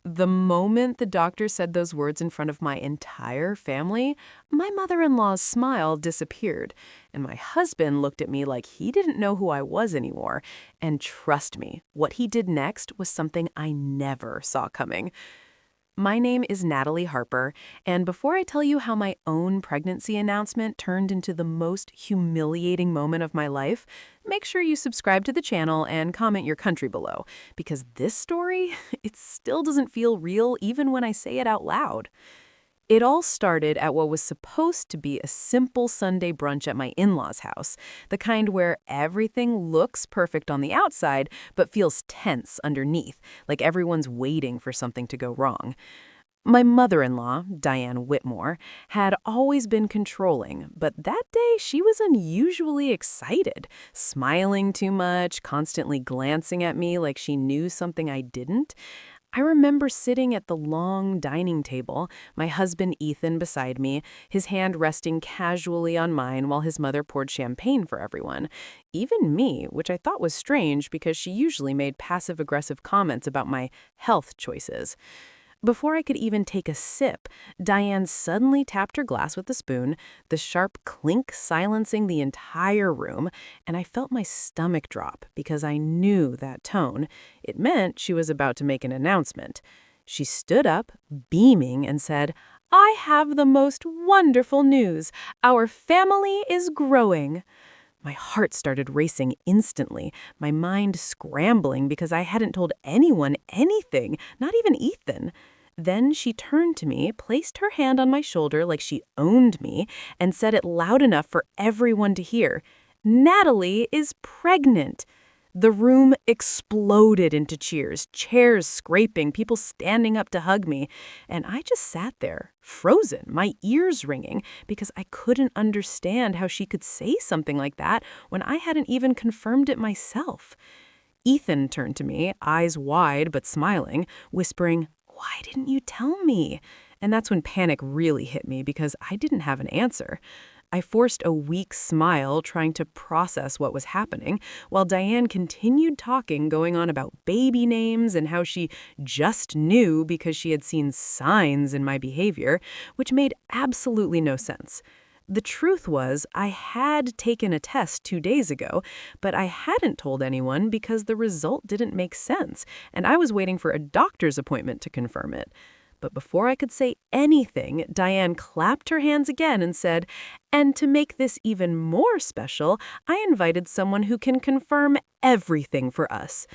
The moment the doctor said those words in front of my entire family, my mother-in-law's smile disappeared, and my husband looked at me like he didn't know who I was anymore. And trust me, what he did next was something I never saw coming. My name is Natalie Harper, and before I tell you how my own pregnancy announcement turned into the most humiliating moment of my life, make sure you subscribe to the channel and comment your country below, because this story, it still doesn't feel real even when I say it out loud. It all started at what was supposed to be a simple Sunday brunch at my in-laws' house, the kind where everything looks perfect on the outside but feels tense underneath, like everyone's waiting for something to go wrong. My mother-in-law, Diane Whitmore, had always been controlling, but that day she was unusually excited, smiling too much, constantly glancing at me like she knew something I didn't. I remember sitting at the long dining table, my husband Ethan beside me, his hand resting casually on mine while his mother poured champagne for everyone. Even me, which I thought was strange because she usually made passive-aggressive comments about my health choices. Before I could even take a sip, Diane suddenly tapped her glass with a spoon, the sharp clink silencing the entire room, and I felt my stomach drop because I knew that tone. It meant she was about to make an announcement. She stood up, beaming, and said, "I have the most wonderful news. Our family is growing." My heart started racing instantly, my mind scrambling because I hadn't told anyone anything, not even Ethan. Then she turned to me, placed her hand on my shoulder like she owned me, and said it loud enough for everyone to hear. "Natalie is pregnant." The room exploded into cheers, chairs scraping, people standing up to hug me, and I just sat there, frozen, my ears ringing, because I couldn't understand how she could say something like that when I hadn't even confirmed it myself. Ethan turned to me, eyes wide but smiling, whispering, "Why didn't you tell me?" And that's when panic really hit me because I didn't have an answer. I forced a weak smile, trying to process what was happening, while Diane continued talking, going on about baby names and how she just knew because she had seen signs in my behavior, which made absolutely no sense. The truth was, I had taken a test 2 days ago, but I hadn't told anyone because the result didn't make sense, and I was waiting for a doctor's appointment to confirm it. But before I could say anything, Diane clapped her hands again and said, "And to make this even more special, I invited someone who can confirm everything for us."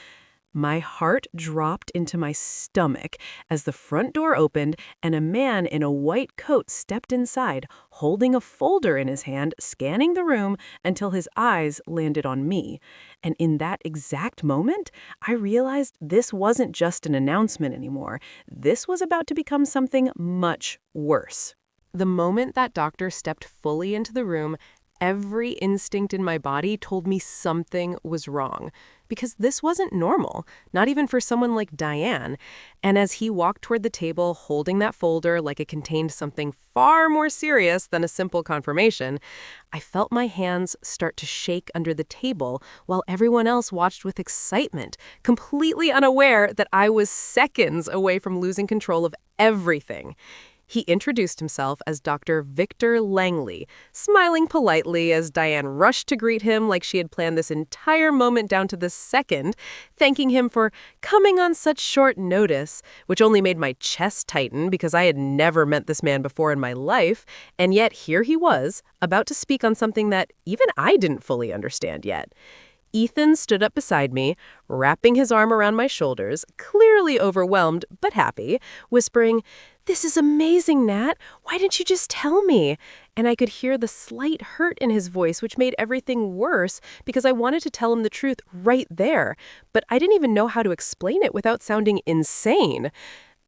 My heart dropped into my stomach as the front door opened and a man in a white coat stepped inside, holding a folder in his hand, scanning the room until his eyes landed on me. And in that exact moment, I realized this wasn't just an announcement anymore. This was about to become something much worse. The moment that doctor stepped fully into the room, every instinct in my body told me something was wrong. Because this wasn't normal, not even for someone like Diane. And as he walked toward the table, holding that folder like it contained something far more serious than a simple confirmation, I felt my hands start to shake under the table while everyone else watched with excitement, completely unaware that I was seconds away from losing control of everything. He introduced himself as Dr. Victor Langley, smiling politely as Diane rushed to greet him like she had planned this entire moment down to the second, thanking him for coming on such short notice, which only made my chest tighten because I had never met this man before in my life, and yet here he was, about to speak on something that even I didn't fully understand yet. Ethan stood up beside me, wrapping his arm around my shoulders, clearly overwhelmed but happy, whispering, "This is amazing, Nat. Why didn't you just tell me?" And I could hear the slight hurt in his voice, which made everything worse because I wanted to tell him the truth right there, but I didn't even know how to explain it without sounding insane.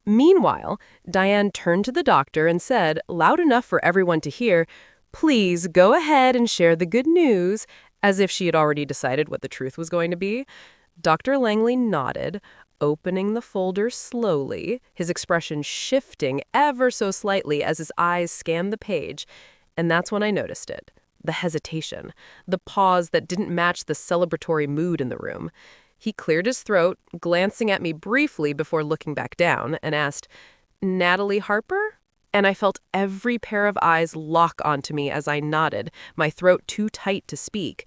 Meanwhile, Diane turned to the doctor and said, loud enough for everyone to hear, "Please go ahead and share the good news," as if she had already decided what the truth was going to be. Dr. Langley nodded, opening the folder slowly, his expression shifting ever so slightly as his eyes scanned the page. And that's when I noticed it. The hesitation, the pause that didn't match the celebratory mood in the room. He cleared his throat, glancing at me briefly before looking back down, and asked, "Natalie Harper?" And I felt every pair of eyes lock onto me as I nodded, my throat too tight to speak.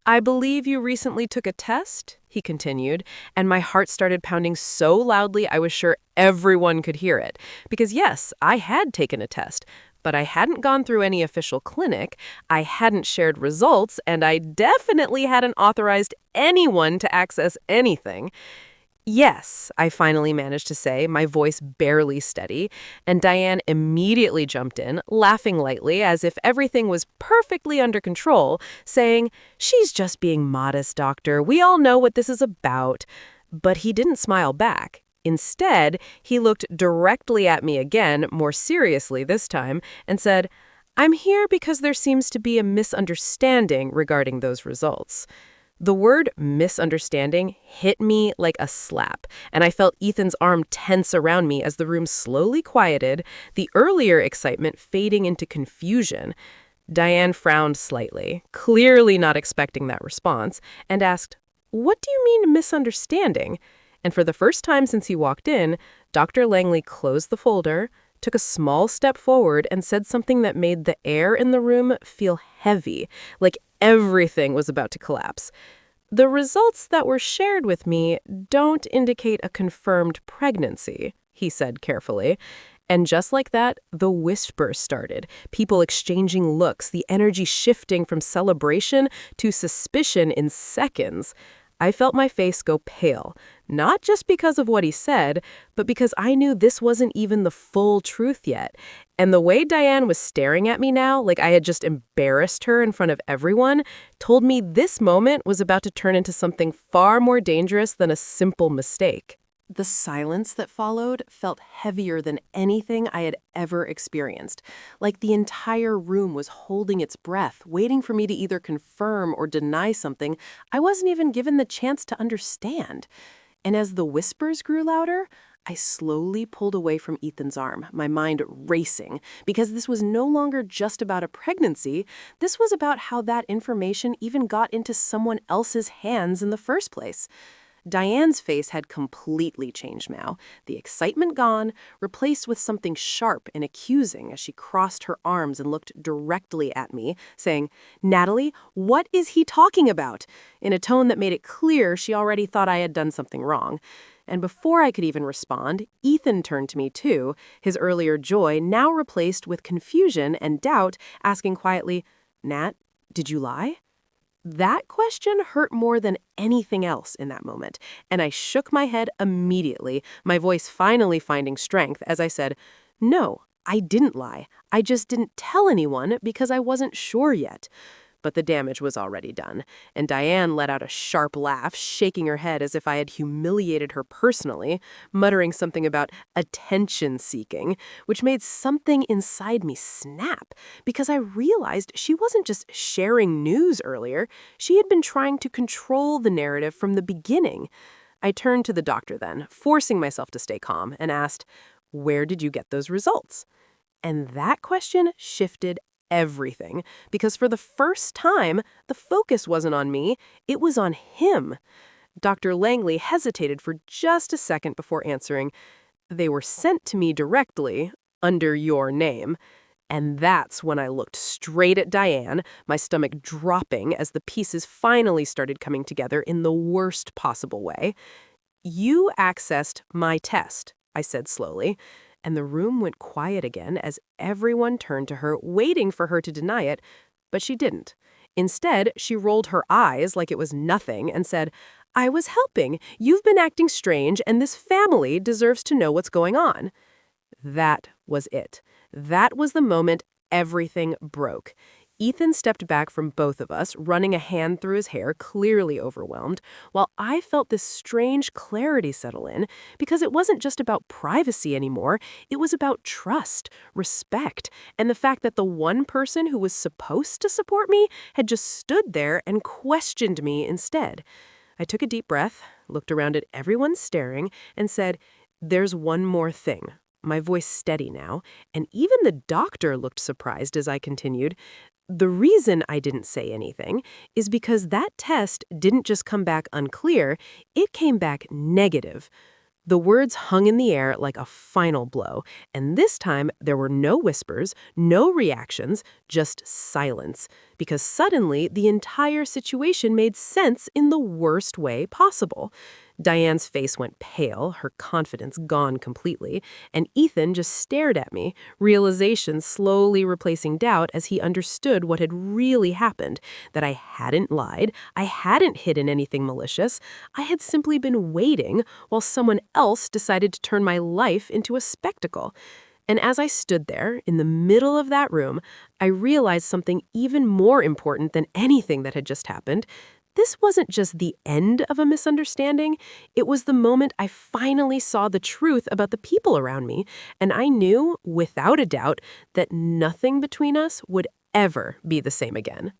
"I believe you recently took a test," he continued, and my heart started pounding so loudly I was sure everyone could hear it. Because yes, I had taken a test, but I hadn't gone through any official clinic, I hadn't shared results, and I definitely hadn't authorized anyone to access anything. "Yes," I finally managed to say, my voice barely steady, and Diane immediately jumped in, laughing lightly as if everything was perfectly under control, saying, "She's just being modest, doctor. We all know what this is about." But he didn't smile back. Instead, he looked directly at me again, more seriously this time, and said, "I'm here because there seems to be a misunderstanding regarding those results." The word misunderstanding hit me like a slap, and I felt Ethan's arm tense around me as the room slowly quieted, the earlier excitement fading into confusion. Diane frowned slightly, clearly not expecting that response, and asked, "What do you mean misunderstanding?" And for the first time since he walked in, Dr. Langley closed the folder, took a small step forward, and said something that made the air in the room feel heavy, like everything was about to collapse. "The results that were shared with me don't indicate a confirmed pregnancy," he said carefully. And just like that, the whispers started, people exchanging looks, the energy shifting from celebration to suspicion in seconds. I felt my face go pale, not just because of what he said, but because I knew this wasn't even the full truth yet. And the way Diane was staring at me now, like I had just embarrassed her in front of everyone, told me this moment was about to turn into something far more dangerous than a simple mistake. The silence that followed felt heavier than anything I had ever experienced, like the entire room was holding its breath, waiting for me to either confirm or deny something I wasn't even given the chance to understand. And as the whispers grew louder, I slowly pulled away from Ethan's arm, my mind racing, because this was no longer just about a pregnancy. This was about how that information even got into someone else's hands in the first place. Diane's face had completely changed now, the excitement gone, replaced with something sharp and accusing as she crossed her arms and looked directly at me, saying, "Natalie, what is he talking about?" in a tone that made it clear she already thought I had done something wrong. And before I could even respond, Ethan turned to me too, his earlier joy now replaced with confusion and doubt, asking quietly, "Nat, did you lie?" That question hurt more than anything else in that moment, and I shook my head immediately, my voice finally finding strength as I said, "No, I didn't lie. I just didn't tell anyone because I wasn't sure yet." But the damage was already done, and Diane let out a sharp laugh, shaking her head as if I had humiliated her personally, muttering something about attention-seeking, which made something inside me snap, because I realized she wasn't just sharing news earlier, she had been trying to control the narrative from the beginning. I turned to the doctor then, forcing myself to stay calm, and asked, "Where did you get those results?" And that question shifted everything, because for the first time, the focus wasn't on me, it was on him. Dr. Langley hesitated for just a second before answering, "They were sent to me directly, under your name." And that's when I looked straight at Diane, my stomach dropping as the pieces finally started coming together in the worst possible way. "You accessed my test," I said slowly, and the room went quiet again as everyone turned to her, waiting for her to deny it, but she didn't. Instead, she rolled her eyes like it was nothing and said, "I was helping. You've been acting strange, and this family deserves to know what's going on." That was it. That was the moment everything broke. Ethan stepped back from both of us, running a hand through his hair, clearly overwhelmed, while I felt this strange clarity settle in, because it wasn't just about privacy anymore, it was about trust, respect, and the fact that the one person who was supposed to support me had just stood there and questioned me instead. I took a deep breath, looked around at everyone staring, and said, "There's one more thing." My voice steady now, and even the doctor looked surprised as I continued. The reason I didn't say anything is because that test didn't just come back unclear, it came back negative. The words hung in the air like a final blow, and this time there were no whispers, no reactions, just silence, because suddenly the entire situation made sense in the worst way possible. Diane's face went pale, her confidence gone completely, and Ethan just stared at me, realization slowly replacing doubt as he understood what had really happened, that I hadn't lied, I hadn't hidden anything malicious, I had simply been waiting while someone else decided to turn my life into a spectacle. And as I stood there, in the middle of that room, I realized something even more important than anything that had just happened. This wasn't just the end of a misunderstanding, it was the moment I finally saw the truth about the people around me, and I knew, without a doubt, that nothing between us would ever be the same again.